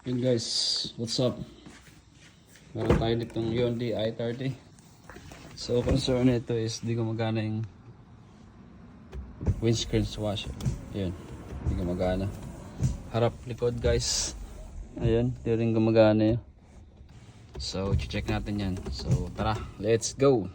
Hey guys, what's up? Meron tayo ditong Hyundai i30. So concern nito is di gumagana yung windscreen washer. Yun, di gumagana. Harap likod guys. Ayun, di rin gumagana yun. So check natin yan. So tara, let's go!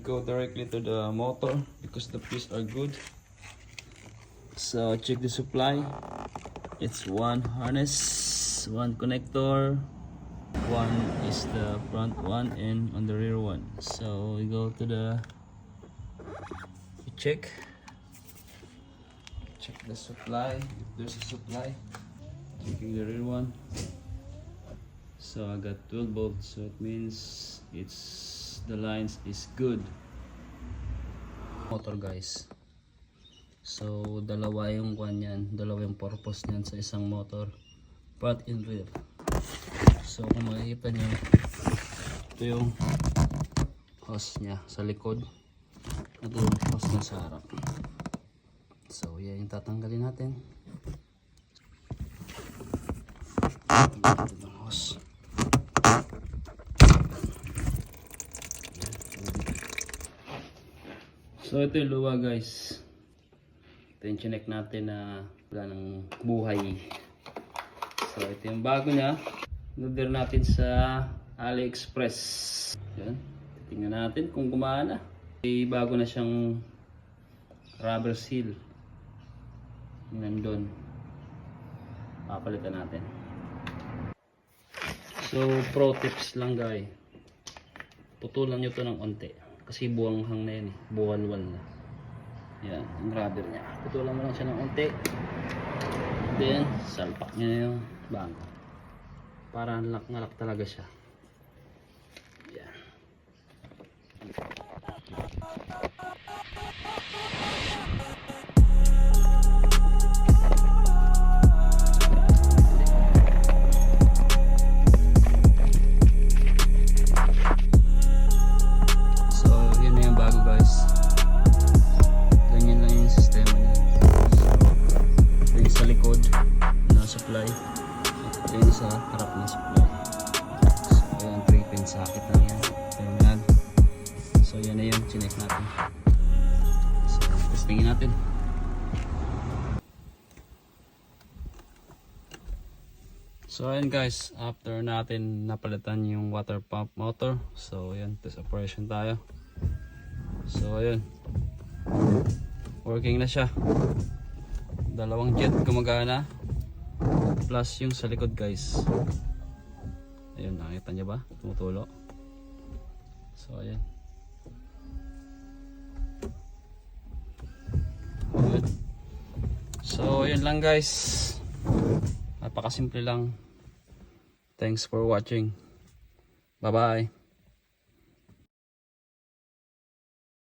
Go directly to the motor because the fuse are good. So check the supply. It's one harness, one connector, one is the front one and on the rear one. So we go to the check the supply, if there's a supply. Checking the rear one. So I got 12 volts, so it means the lines is good. Motor guys, so dalawa yung kwan yan, dalawa yung purpose niyan sa isang motor, front and rear. So kung makikita nyo, ito yung hose nya sa likod, ito yung hose nya sa harap. So yan yung tatanggalin natin. Ito yung hose. So ito yung luwa guys. Ito yung chinek natin na wala ng buhay. So ito yung bago niya. Order natin sa AliExpress. Yan. Tingnan natin kung gumana. May bago na siyang rubber seal. Nandun. Papalitan natin. So pro tips lang guys. Putulan nyo to ng onte. Kasi buwanghang na yan eh. Buwalwal na. Yan. Yung rubber nya. Putulan mo lang siya ng onte. Then salpak nyo na yung bangko. Para lock na lock talaga siya. Yan. Supply. Ito yung sa harap na supply. So ayan, 3 pin socket lang yan. Ayan. So yan na yun, chinek natin. So testingin natin. So ayan guys, after natin napalitan yung water pump motor, so ayan, test operation tayo. So ayan, working na siya. Dalawang jet gumagana. Plus yung sa likod guys. Ayun, nakita nyo ba? Tumutulo. So ayan. Good. So ayan lang guys. Napakasimple lang. Thanks for watching. Bye bye.